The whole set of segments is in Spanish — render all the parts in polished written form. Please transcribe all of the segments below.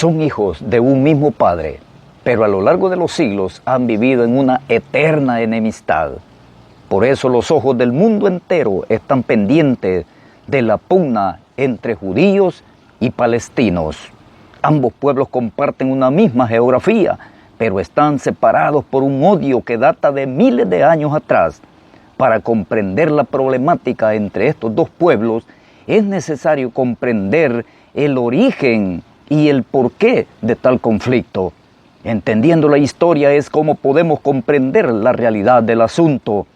Son hijos de un mismo padre, pero a lo largo de los siglos han vivido en una eterna enemistad. Por eso los ojos del mundo entero están pendientes de la pugna entre judíos y palestinos. Ambos pueblos comparten una misma geografía, pero están separados por un odio que data de miles de años atrás. Para comprender la problemática entre estos dos pueblos, es necesario comprender el origen y el porqué de tal conflicto. Entendiendo la historia es como podemos comprender la realidad del asunto.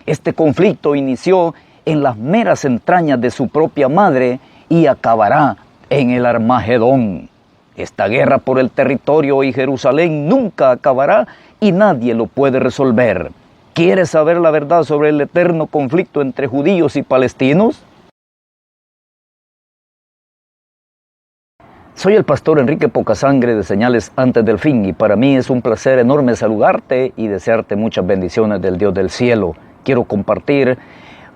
Este conflicto inició en las meras entrañas de su propia madre y acabará en el Armagedón. Esta guerra por el territorio y Jerusalén nunca acabará y nadie lo puede resolver. ¿Quieres saber la verdad sobre el eterno conflicto entre judíos y palestinos? Soy el pastor Enrique Pocasangre de Señales Antes del Fin y para mí es un placer enorme saludarte y desearte muchas bendiciones del Dios del cielo. Quiero compartir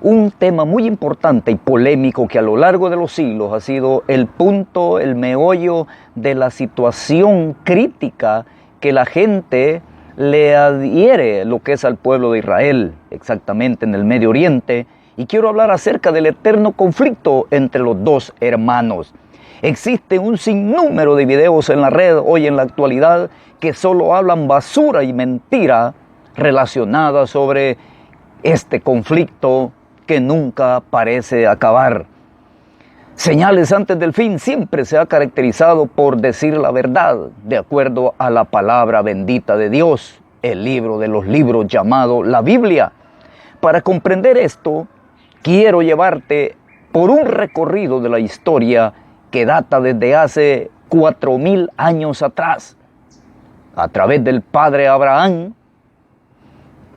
un tema muy importante y polémico que a lo largo de los siglos ha sido el punto, el meollo de la situación crítica que la gente le adhiere lo que es al pueblo de Israel, exactamente en el Medio Oriente, y quiero hablar acerca del eterno conflicto entre los dos hermanos. Existe un sinnúmero de videos en la red hoy en la actualidad que solo hablan basura y mentira relacionada sobre este conflicto que nunca parece acabar. Señales Antes del Fin siempre se ha caracterizado por decir la verdad, de acuerdo a la palabra bendita de Dios, el libro de los libros llamado la Biblia. Para comprender esto, quiero llevarte por un recorrido de la historia que data desde hace 4000 años atrás. A través del padre Abraham,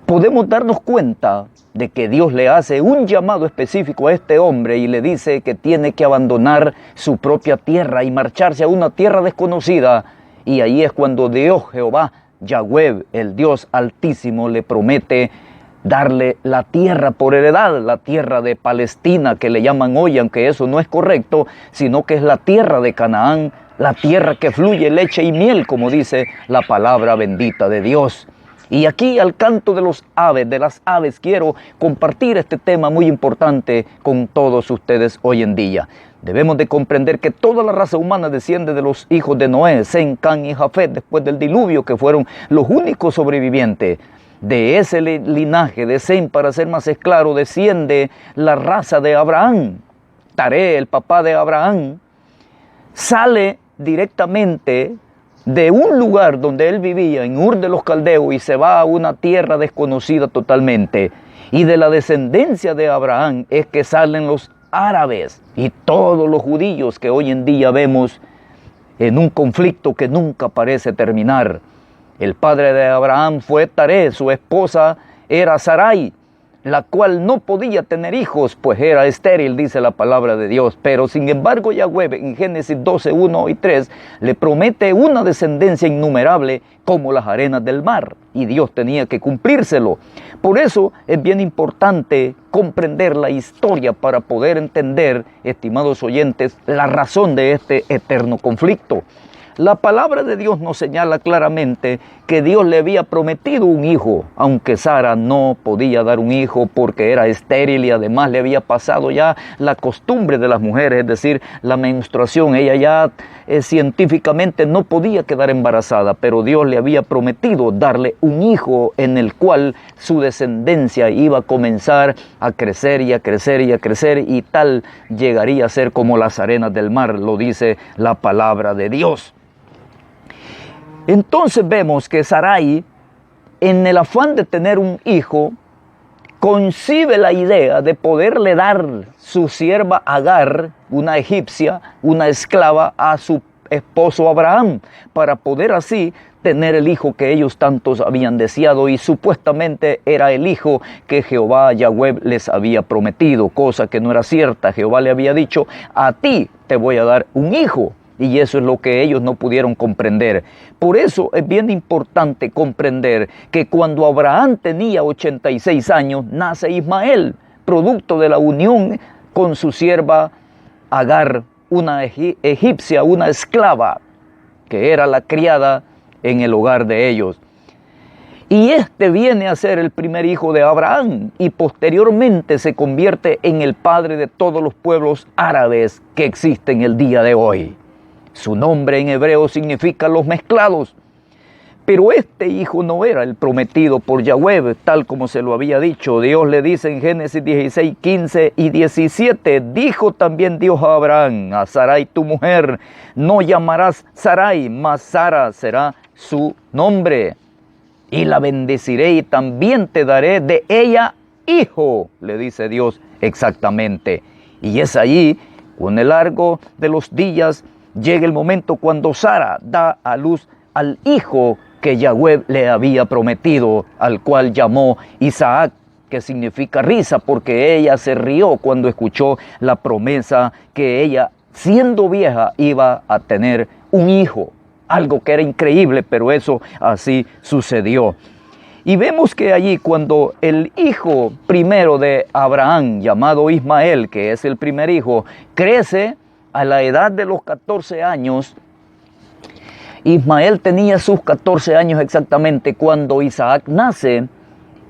podemos darnos cuenta de que Dios le hace un llamado específico a este hombre y le dice que tiene que abandonar su propia tierra y marcharse a una tierra desconocida. Y ahí es cuando Dios, Jehová, Yahweh, el Dios Altísimo, le promete darle la tierra por heredad, la tierra de Palestina que le llaman hoy, aunque eso no es correcto, sino que es la tierra de Canaán, la tierra que fluye leche y miel, como dice la palabra bendita de Dios. Y aquí al canto de las aves, quiero compartir este tema muy importante con todos ustedes hoy en día. Debemos de comprender que toda la raza humana desciende de los hijos de Noé, Sem, Cam y Jafet, después del diluvio, que fueron los únicos sobrevivientes. De ese linaje de Sem, para ser más claro, desciende la raza de Abraham. Taré, el papá de Abraham, sale directamente de un lugar donde él vivía, en Ur de los Caldeos, y se va a una tierra desconocida totalmente. Y de la descendencia de Abraham es que salen los árabes y todos los judíos que hoy en día vemos en un conflicto que nunca parece terminar. El padre de Abraham fue Taré, su esposa era Sarai, la cual no podía tener hijos, pues era estéril, dice la palabra de Dios. Pero sin embargo Yahweh en Génesis 12, 1 y 3 le promete una descendencia innumerable como las arenas del mar, y Dios tenía que cumplírselo. Por eso es bien importante comprender la historia para poder entender, estimados oyentes, la razón de este eterno conflicto. La palabra de Dios nos señala claramente que Dios le había prometido un hijo, aunque Sara no podía dar un hijo porque era estéril y además le había pasado ya la costumbre de las mujeres, es decir, la menstruación. Ella ya científicamente no podía quedar embarazada, pero Dios le había prometido darle un hijo en el cual su descendencia iba a comenzar a crecer y a crecer y a crecer, y tal llegaría a ser como las arenas del mar, lo dice la palabra de Dios. Entonces vemos que Sarai, en el afán de tener un hijo, concibe la idea de poderle dar su sierva Agar, una egipcia, una esclava, a su esposo Abraham, para poder así tener el hijo que ellos tantos habían deseado, y supuestamente era el hijo que Jehová Yahweh les había prometido, cosa que no era cierta. Jehová le había dicho: a ti te voy a dar un hijo. Y eso es lo que ellos no pudieron comprender. Por eso es bien importante comprender que cuando Abraham tenía 86 años, nace Ismael, producto de la unión con su sierva Agar, una egipcia, una esclava. que era la criada en el hogar de ellos. Y este viene a ser el primer hijo de Abraham y posteriormente se convierte en el padre de todos los pueblos árabes que existen el día de hoy. Su nombre en hebreo significa los mezclados. Pero este hijo no era el prometido por Yahweh, tal como se lo había dicho. Dios le dice en Génesis 16, 15 y 17, dijo también Dios a Abraham, a Sarai tu mujer, no llamarás Sarai, mas Sara será su nombre. Y la bendeciré y también te daré de ella hijo, le dice Dios exactamente. Y es allí, con el largo de los días, llega el momento cuando Sara da a luz al hijo que Yahweh le había prometido, al cual llamó Isaac, que significa risa, porque ella se rió cuando escuchó la promesa que ella, siendo vieja, iba a tener un hijo. Algo que era increíble, pero eso así sucedió. Y vemos que allí cuando el hijo primero de Abraham, llamado Ismael, que es el primer hijo, crece a la edad de los 14 años, Ismael tenía sus 14 años exactamente cuando Isaac nace,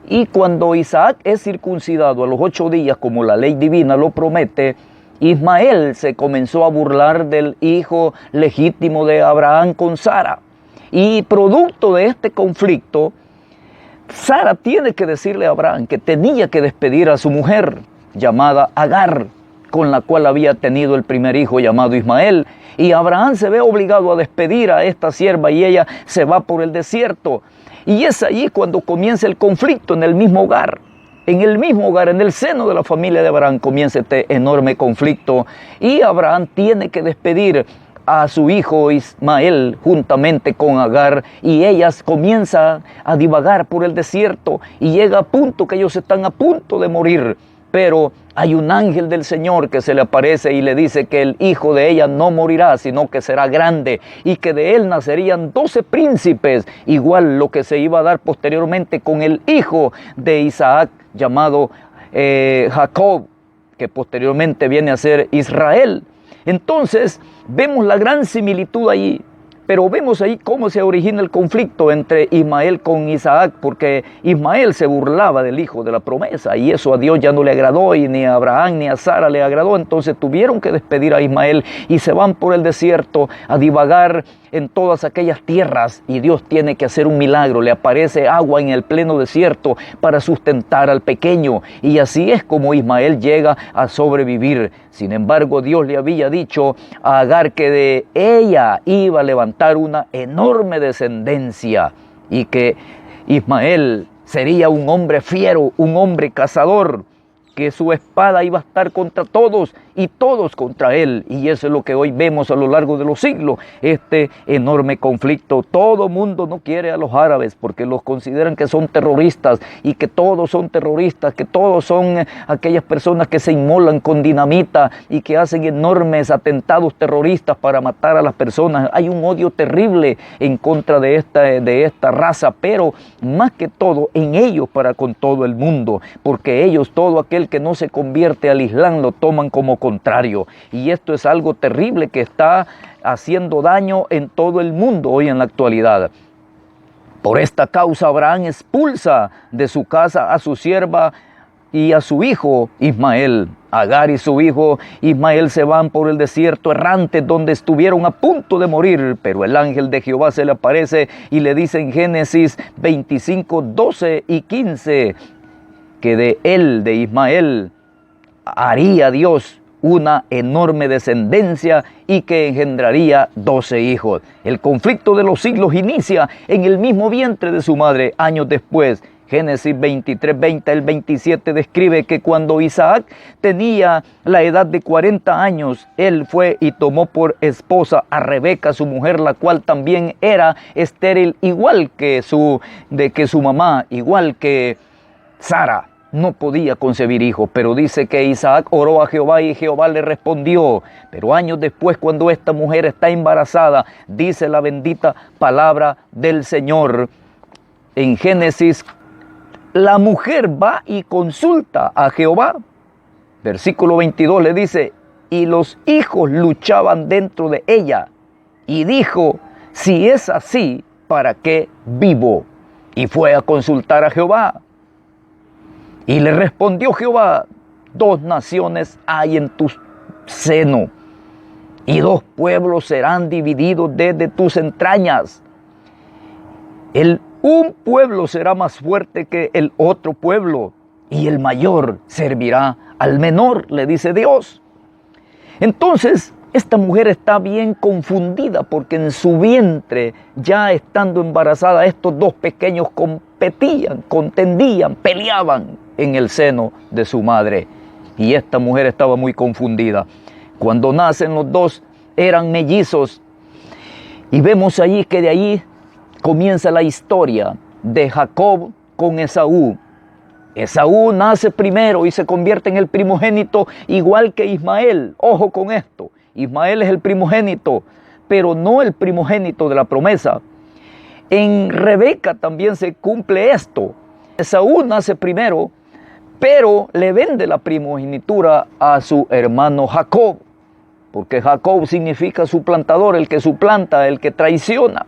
y cuando Isaac es circuncidado a los 8 días, como la ley divina lo promete, Ismael se comenzó a burlar del hijo legítimo de Abraham con Sara. Y producto de este conflicto, Sara tiene que decirle a Abraham que tenía que despedir a su mujer, llamada Agar, con la cual había tenido el primer hijo llamado Ismael. Y Abraham se ve obligado a despedir a esta sierva y ella se va por el desierto. Y es allí cuando comienza el conflicto en el mismo hogar. En el mismo hogar, en el seno de la familia de Abraham, comienza este enorme conflicto. Y Abraham tiene que despedir a su hijo Ismael juntamente con Agar. Y ellas comienzan a divagar por el desierto. Y llega a punto que ellos están a punto de morir. Pero hay un ángel del Señor que se le aparece y le dice que el hijo de ella no morirá, sino que será grande y que de él nacerían 12 príncipes, igual lo que se iba a dar posteriormente con el hijo de Isaac llamado Jacob, que posteriormente viene a ser Israel. Entonces vemos la gran similitud allí. Pero vemos ahí cómo se origina el conflicto entre Ismael con Isaac, porque Ismael se burlaba del hijo de la promesa y eso a Dios ya no le agradó y ni a Abraham ni a Sara le agradó. Entonces tuvieron que despedir a Ismael y se van por el desierto a divagar en todas aquellas tierras y Dios tiene que hacer un milagro. Le aparece agua en el pleno desierto para sustentar al pequeño y así es como Ismael llega a sobrevivir. Sin embargo, Dios le había dicho a Agar que de ella iba a levantar una enorme descendencia y que Ismael sería un hombre fiero, un hombre cazador, que su espada iba a estar contra todos y todos contra él. Y eso es lo que hoy vemos a lo largo de los siglos, este enorme conflicto. Todo mundo no quiere a los árabes porque los consideran que son terroristas y que todos son terroristas, que todos son aquellas personas que se inmolan con dinamita y que hacen enormes atentados terroristas para matar a las personas. Hay un odio terrible en contra de esta raza, pero más que todo en ellos para con todo el mundo, porque ellos, todo aquel que no se convierte al Islam, lo toman como contrario. Y esto es algo terrible que está haciendo daño en todo el mundo hoy en la actualidad. Por esta causa Abraham expulsa de su casa a su sierva y a su hijo Ismael. Agar y su hijo Ismael se van por el desierto errante donde estuvieron a punto de morir, pero el ángel de Jehová se le aparece y le dice en Génesis 25, 12 y 15 que de él, de Ismael, haría Dios una enorme descendencia y que engendraría 12 hijos. El conflicto de los siglos inicia en el mismo vientre de su madre años después. Génesis 23, 20 al 27 describe que cuando Isaac tenía la edad de 40 años, él fue y tomó por esposa a Rebeca, su mujer, la cual también era estéril, igual que su mamá, igual que Sara. No podía concebir hijos, pero dice que Isaac oró a Jehová y Jehová le respondió. Pero años después, cuando esta mujer está embarazada, dice la bendita palabra del Señor. En Génesis, la mujer va y consulta a Jehová. Versículo 22 le dice, y los hijos luchaban dentro de ella. Y dijo, Si es así, ¿para qué vivo? Y fue a consultar a Jehová. Y le respondió Jehová: 2 naciones hay en tu seno, y 2 pueblos serán divididos desde tus entrañas. Un pueblo será más fuerte que el otro pueblo, y el mayor servirá al menor, le dice Dios. Entonces, esta mujer está bien confundida, porque en su vientre, ya estando embarazada, estos 2 pequeños competían, contendían, peleaban en el seno de su madre. Y esta mujer estaba muy confundida. Cuando nacen los 2, eran mellizos. Y vemos allí que de allí comienza la historia de Jacob con Esaú. Esaú nace primero y se convierte en el primogénito, igual que Ismael. Ojo con esto: Ismael es el primogénito, pero no el primogénito de la promesa. En Rebeca también se cumple esto. Esaú nace primero, pero le vende la primogenitura a su hermano Jacob, porque Jacob significa suplantador, el que suplanta, el que traiciona.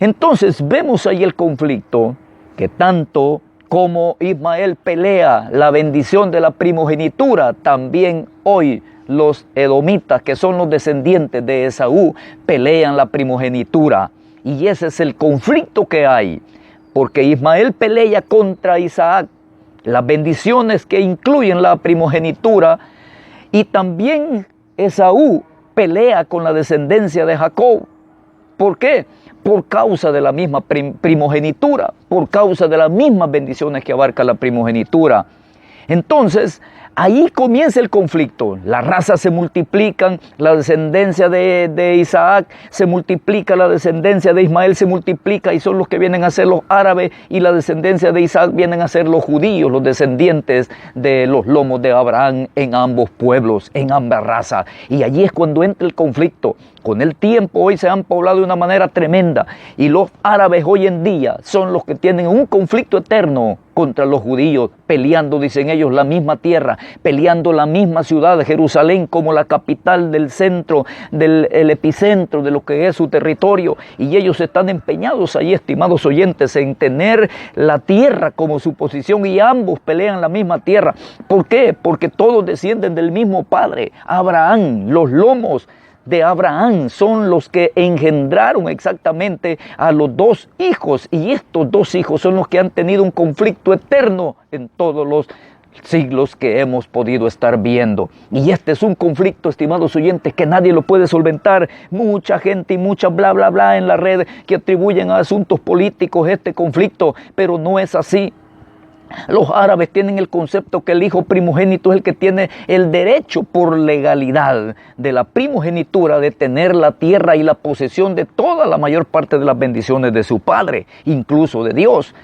Entonces vemos ahí el conflicto, que tanto como Ismael pelea la bendición de la primogenitura, también hoy los edomitas, que son los descendientes de Esaú, pelean la primogenitura. Y ese es el conflicto que hay, porque Ismael pelea contra Isaac, las bendiciones que incluyen la primogenitura, y también Esaú pelea con la descendencia de Jacob. ¿Por qué? Por causa de la misma primogenitura, por causa de las mismas bendiciones que abarca la primogenitura. Entonces, ahí comienza el conflicto. Las razas se multiplican, la descendencia de Isaac se multiplica, la descendencia de Ismael se multiplica, y son los que vienen a ser los árabes, y la descendencia de Isaac vienen a ser los judíos, los descendientes de los lomos de Abraham en ambos pueblos, en ambas razas. Y allí es cuando entra el conflicto. Con el tiempo hoy se han poblado de una manera tremenda, y los árabes hoy en día son los que tienen un conflicto eterno contra los judíos, peleando, dicen ellos, la misma tierra, peleando la misma ciudad de Jerusalén como la capital del centro, el epicentro de lo que es su territorio. Y ellos están empeñados ahí, estimados oyentes, en tener la tierra como su posición, y ambos pelean la misma tierra. ¿Por qué? Porque todos descienden del mismo padre, Abraham. Los lomos de Abraham son los que engendraron exactamente a los 2 hijos, y estos 2 hijos son los que han tenido un conflicto eterno en todos los siglos que hemos podido estar viendo. Y este es un conflicto, estimados oyentes, que nadie lo puede solventar. Mucha gente y mucha bla bla bla en la red que atribuyen a asuntos políticos este conflicto, pero no es así. Los árabes tienen el concepto que el hijo primogénito es el que tiene el derecho por legalidad de la primogenitura de tener la tierra y la posesión de toda la mayor parte de las bendiciones de su padre, incluso de Dios.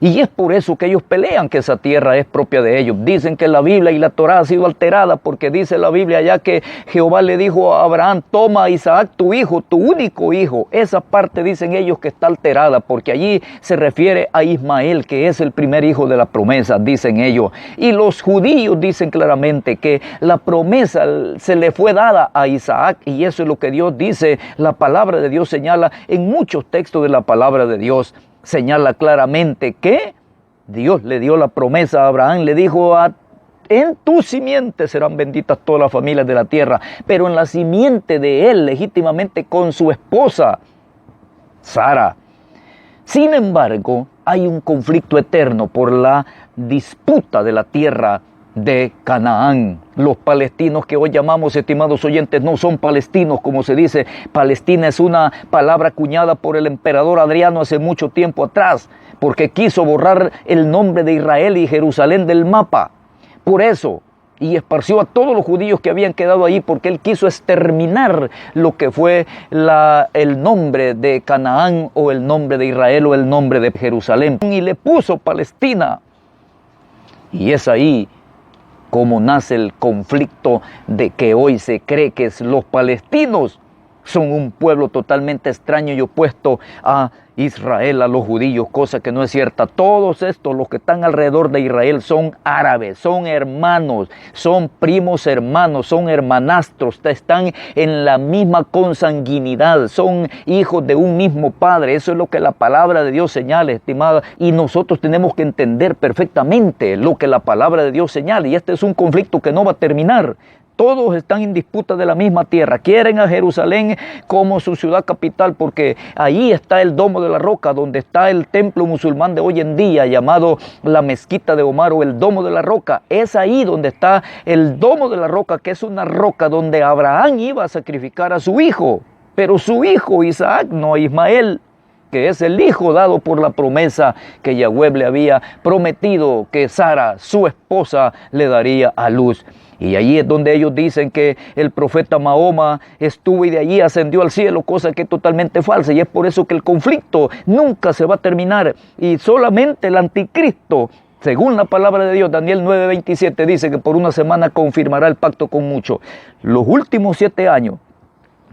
Y es por eso que ellos pelean que esa tierra es propia de ellos. Dicen que la Biblia y la Torá ha sido alterada, porque dice la Biblia ya que Jehová le dijo a Abraham: toma a Isaac tu hijo, tu único hijo. Esa parte dicen ellos que está alterada, porque allí se refiere a Ismael, que es el primer hijo de la promesa, dicen ellos. Y los judíos dicen claramente que la promesa se le fue dada a Isaac, y eso es lo que Dios dice. La palabra de Dios señala en muchos textos de la palabra de Dios. Señala claramente que Dios le dio la promesa a Abraham, le dijo: en tu simiente serán benditas todas las familias de la tierra, pero en la simiente de él, legítimamente con su esposa, Sara. Sin embargo, hay un conflicto eterno por la disputa de la tierra de Canaán. Los palestinos que hoy llamamos, estimados oyentes, no son palestinos como se dice. Palestina es una palabra acuñada por el emperador Adriano hace mucho tiempo atrás, porque quiso borrar el nombre de Israel y Jerusalén del mapa. Por eso, y esparció a todos los judíos que habían quedado ahí, porque él quiso exterminar lo que fue el nombre de Canaán, o el nombre de Israel, o el nombre de Jerusalén, y le puso Palestina. Y es ahí como nace el conflicto de que hoy se cree que es los palestinos Son un pueblo totalmente extraño y opuesto a Israel, a los judíos, cosa que no es cierta. Todos estos, los que están alrededor de Israel, son árabes, son hermanos, son primos hermanos, son hermanastros, están en la misma consanguinidad, son hijos de un mismo padre. Eso es lo que la palabra de Dios señala, estimada, y nosotros tenemos que entender perfectamente lo que la palabra de Dios señala, y este es un conflicto que no va a terminar. Todos están en disputa de la misma tierra. Quieren a Jerusalén como su ciudad capital porque ahí está el Domo de la Roca, donde está el templo musulmán de hoy en día llamado la Mezquita de Omar o el Domo de la Roca. Es ahí donde está el Domo de la Roca, que es una roca donde Abraham iba a sacrificar a su hijo. Pero su hijo Isaac, no Ismael, que es el hijo dado por la promesa que Yahweh le había prometido que Sara, su esposa, le daría a luz. Y allí es donde ellos dicen que el profeta Mahoma estuvo y de allí ascendió al cielo, cosa que es totalmente falsa. Y es por eso que el conflicto nunca se va a terminar. Y solamente el anticristo, según la palabra de Dios, Daniel 9:27, dice que por una semana confirmará el pacto con muchos. Los últimos 7 años,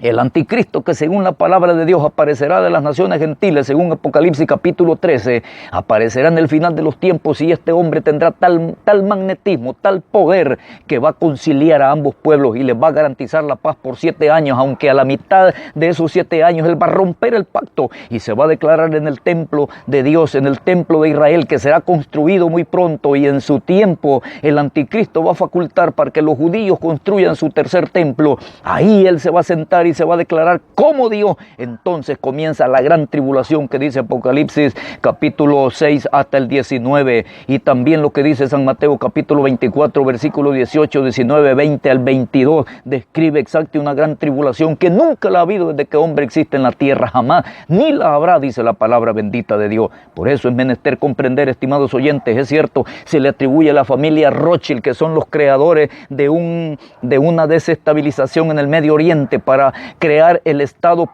el anticristo, que según la palabra de Dios aparecerá de las naciones gentiles, según Apocalipsis capítulo 13, aparecerá en el final de los tiempos, y este hombre tendrá tal magnetismo, tal poder, que va a conciliar a ambos pueblos y les va a garantizar la paz por 7 años, aunque a la mitad de esos 7 años él va a romper el pacto y se va a declarar en el templo de Dios, en el templo de Israel, que será construido muy pronto, y en su tiempo el anticristo va a facultar para que los judíos construyan su tercer templo. Ahí él se va a sentar y se va a declarar como Dios. Entonces comienza la gran tribulación que dice Apocalipsis capítulo 6 hasta el 19, y también lo que dice San Mateo capítulo 24 versículo 18, 19, 20 al 22, describe exactamente una gran tribulación que nunca la ha habido desde que hombre existe en la tierra, jamás, ni la habrá, dice la palabra bendita de Dios. Por eso es menester comprender, estimados oyentes, es cierto, se le atribuye a la familia Rothschild, que son los creadores de una desestabilización en el Medio Oriente para crear el Estado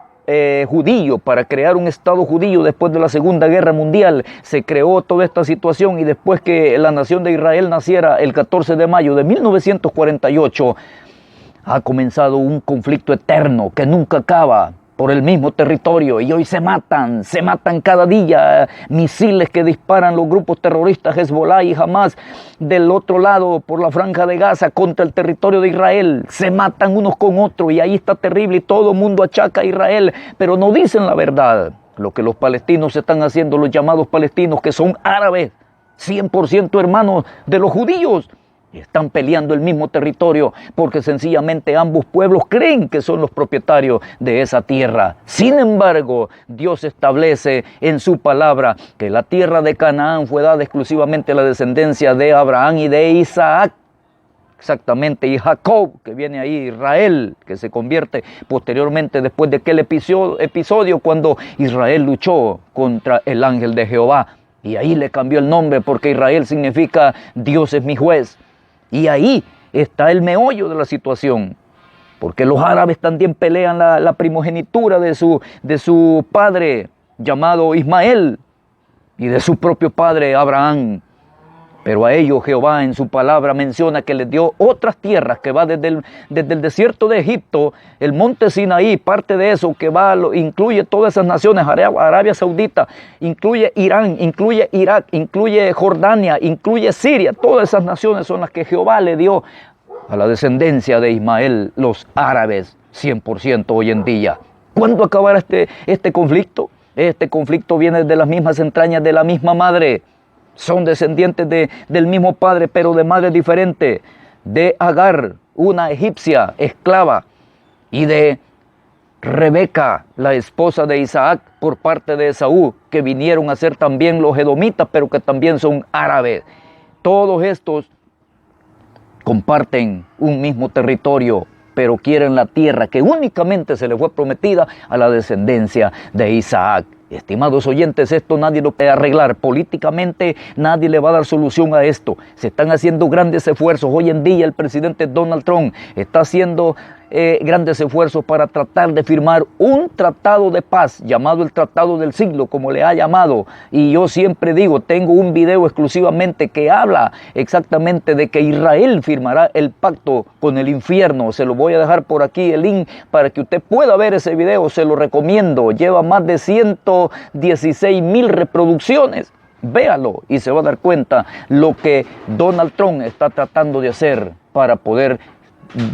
judío, para crear un Estado judío después de la Segunda Guerra Mundial. Se creó toda esta situación, y después que la nación de Israel naciera el 14 de mayo de 1948, ha comenzado un conflicto eterno que nunca acaba por el mismo territorio, y hoy se matan cada día, misiles que disparan los grupos terroristas Hezbollah y Hamas del otro lado por la franja de Gaza contra el territorio de Israel, se matan unos con otros, y ahí está terrible, y todo el mundo achaca a Israel, pero no dicen la verdad. Lo que los palestinos están haciendo, los llamados palestinos, que son árabes, 100% hermanos de los judíos, están peleando el mismo territorio porque sencillamente ambos pueblos creen que son los propietarios de esa tierra. Sin embargo, Dios establece en su palabra que la tierra de Canaán fue dada exclusivamente a la descendencia de Abraham y de Isaac. Exactamente, y Jacob, que viene ahí, Israel, que se convierte posteriormente después de aquel episodio cuando Israel luchó contra el ángel de Jehová. Y ahí le cambió el nombre porque Israel significa Dios es mi juez. Y ahí está el meollo de la situación, porque los árabes también pelean la primogenitura de su padre llamado Ismael y de su propio padre Abraham. Pero a ellos Jehová en su palabra menciona que les dio otras tierras, que va desde el desierto de Egipto, el monte Sinaí, parte de eso que incluye todas esas naciones, Arabia Saudita, incluye Irán, incluye Irak, incluye Jordania, incluye Siria. Todas esas naciones son las que Jehová le dio a la descendencia de Ismael, los árabes, 100% hoy en día. ¿Cuándo acabará este conflicto? Este conflicto viene de las mismas entrañas de la misma madre. Son descendientes del mismo padre, pero de madre diferente. De Agar, una egipcia esclava, y de Rebeca, la esposa de Isaac, por parte de Esaú, que vinieron a ser también los edomitas, pero que también son árabes. Todos estos comparten un mismo territorio, pero quieren la tierra que únicamente se les fue prometida a la descendencia de Isaac. Estimados oyentes, esto nadie lo puede arreglar. Políticamente nadie le va a dar solución a esto. Se están haciendo grandes esfuerzos. Hoy en día el presidente Donald Trump está haciendo grandes esfuerzos para tratar de firmar un tratado de paz, llamado el Tratado del Siglo, como le ha llamado. Y yo siempre digo, tengo un video exclusivamente que habla exactamente de que Israel firmará el pacto con el infierno. Se lo voy a dejar por aquí el link para que usted pueda ver ese video, se lo recomiendo. Lleva más de 116,000 reproducciones. Véalo y se va a dar cuenta lo que Donald Trump está tratando de hacer para poder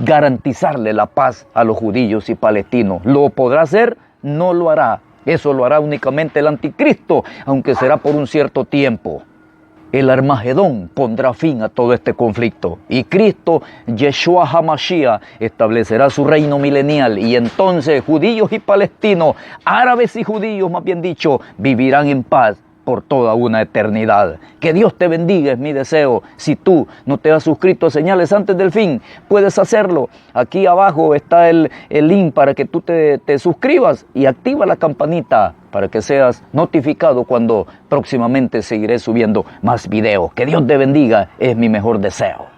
garantizarle la paz a los judíos y palestinos. ¿Lo podrá hacer? No lo hará. Eso lo hará únicamente el anticristo, aunque será por un cierto tiempo. El Armagedón pondrá fin a todo este conflicto y Cristo, Yeshua HaMashiach, establecerá su reino milenial y entonces judíos y palestinos, árabes y judíos más bien dicho, vivirán en paz por toda una eternidad. Que Dios te bendiga, es mi deseo. Si tú no te has suscrito a Señales Antes del Fin, puedes hacerlo. Aquí abajo está el link para que tú te suscribas y activa la campanita para que seas notificado cuando próximamente seguiré subiendo más videos. Que Dios te bendiga, es mi mejor deseo.